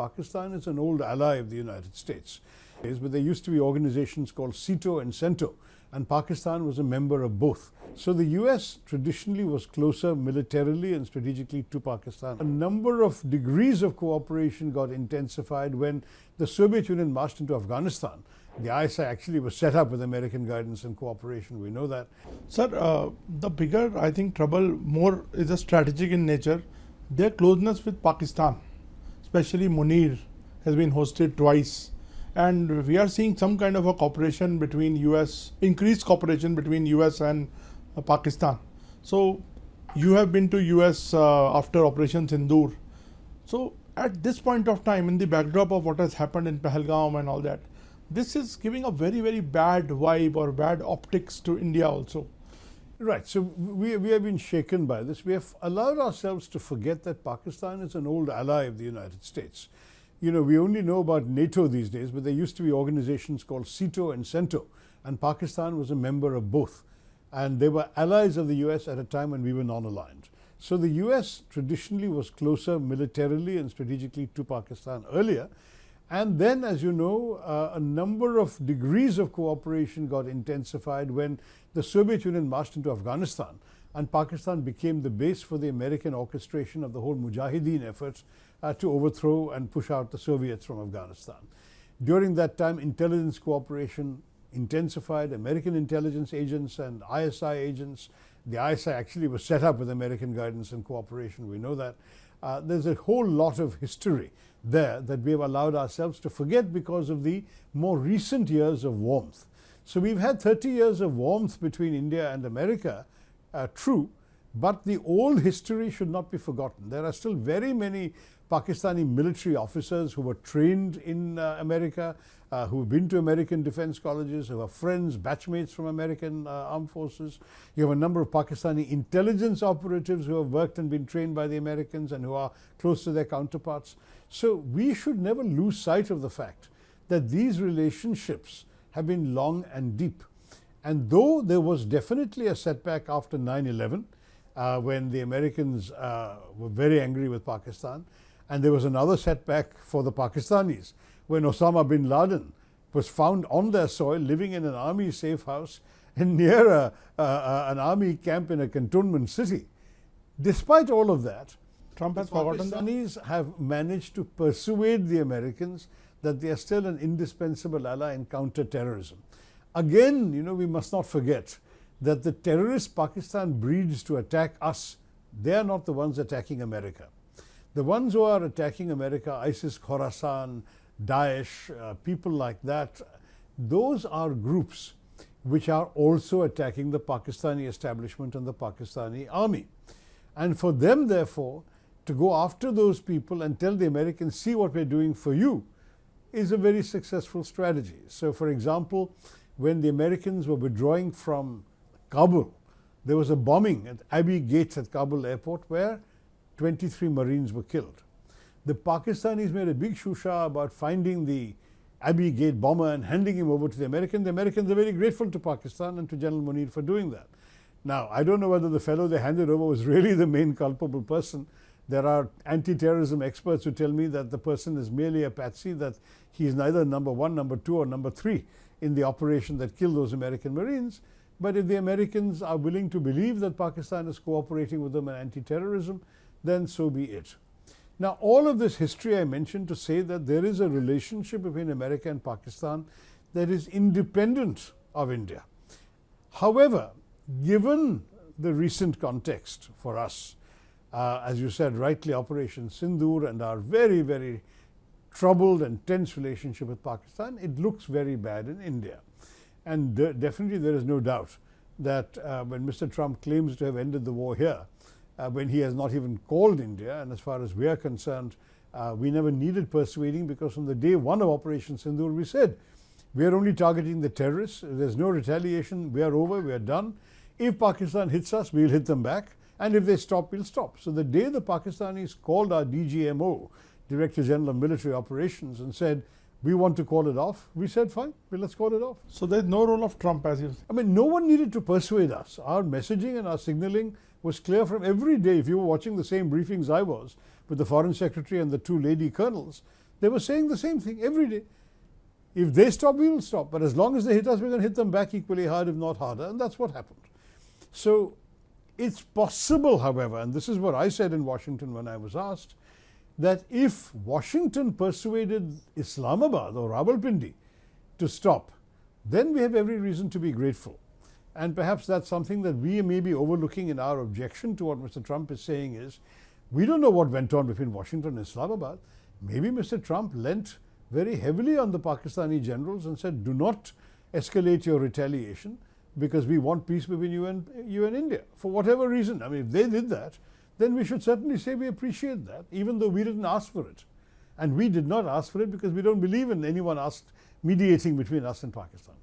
Pakistan is an old ally of the United States. But there used to be organizations called CETO and CENTO, and Pakistan was a member of both. So the US traditionally was closer militarily and strategically to Pakistan. A number of degrees of cooperation got intensified when the Soviet Union marched into Afghanistan. The ISI actually was set up with American guidance and cooperation, we know that. Sir, the bigger, I think, trouble more is a strategic in nature. Their closeness with Pakistan, especially Munir, has been hosted twice. And we are seeing some kind of a cooperation between US, increased cooperation between US and Pakistan. So you have been to US after Operation Sindoor. So at this point of time, in the backdrop of what has happened in Pahalgam and all that, this is giving a very, very bad vibe or bad optics to India also. Right, so we have been shaken by this. We have allowed ourselves to forget that Pakistan is an old ally of the United States. You know, we only know about NATO these days, but there used to be organizations called CETO and CENTO, and Pakistan was a member of both. And they were allies of the US at a time when we were non-aligned. So the US traditionally was closer militarily and strategically to Pakistan earlier. And then, as you know, a number of degrees of cooperation got intensified when the Soviet Union marched into Afghanistan, and Pakistan became the base for the American orchestration of the whole Mujahideen efforts to overthrow and push out the Soviets from Afghanistan. During that time, intelligence cooperation intensified. American intelligence agents and ISI agents. The ISI actually was set up with American guidance and cooperation, we know that. There's a whole lot of history there that we have allowed ourselves to forget because of the more recent years of warmth. So we've had 30 years of warmth between India and America, true, but the old history should not be forgotten. There are still very many Pakistani military officers who were trained in America, who have been to American defense colleges, who are friends, batchmates from American armed forces. You have a number of Pakistani intelligence operatives who have worked and been trained by the Americans and who are close to their counterparts. So we should never lose sight of the fact that these relationships have been long and deep. And though there was definitely a setback after 9/11, when the Americans were very angry with Pakistan, and there was another setback for the Pakistanis when Osama bin Laden was found on their soil living in an army safe house and near an army camp in a cantonment city. Despite all of that, Trump has forgotten that. Pakistanis have managed to persuade the Americans that they are still an indispensable ally in counterterrorism. Again, you know, we must not forget that the terrorists Pakistan breeds to attack us, they are not the ones attacking America. The ones who are attacking America, ISIS, Khorasan, Daesh, people like that, those are groups which are also attacking the Pakistani establishment and the Pakistani army. And for them, therefore, to go after those people and tell the Americans, see what we're doing for you, is a very successful strategy. So, for example, when the Americans were withdrawing from Kabul, there was a bombing at Abbey Gates at Kabul airport where 23 Marines were killed. The Pakistanis made a big shusha about finding the Abbey Gate bomber and handing him over to the Americans. The Americans are very grateful to Pakistan and to General Munir for doing that. Now, I don't know whether the fellow they handed over was really the main culpable person. There are anti-terrorism experts who tell me that the person is merely a patsy, that he is neither number 1, number 2 or number 3 in the operation that killed those American Marines. But if the Americans are willing to believe that Pakistan is cooperating with them in anti-terrorism, then so be it. Now, all of this history I mentioned to say that there is a relationship between America and Pakistan that is independent of India. However, given the recent context for us, as you said rightly, Operation Sindoor and our very, very troubled and tense relationship with Pakistan, it looks very bad in India. And definitely there is no doubt that when Mr. Trump claims to have ended the war here, when he has not even called India, and as far as we are concerned, we never needed persuading, because from the day one of Operation Sindoor we said, we are only targeting the terrorists, there's no retaliation, we are over, we are done. If Pakistan hits us, we'll hit them back, and if they stop, we'll stop. So the day the Pakistanis called our DGMO, Director General of Military Operations, and said, we want to call it off, we said, fine, well, let's call it off. So there's no role of Trump, as you say. I mean, no one needed to persuade us. Our messaging and our signaling was clear from every day. If you were watching the same briefings I was with the Foreign Secretary and the two lady colonels, they were saying the same thing every day. If they stop, we will stop. But as long as they hit us, we're going to hit them back equally hard, if not harder. And that's what happened. So it's possible, however, and this is what I said in Washington when I was asked, that if Washington persuaded Islamabad or Rawalpindi to stop, then we have every reason to be grateful. And perhaps that's something that we may be overlooking in our objection to what Mr. Trump is saying is, we don't know what went on between Washington and Islamabad. Maybe Mr. Trump lent very heavily on the Pakistani generals and said, do not escalate your retaliation because we want peace between you and India. For whatever reason, I mean, if they did that, then we should certainly say we appreciate that, even though we didn't ask for it. And we did not ask for it because we don't believe in anyone mediating between us and Pakistan.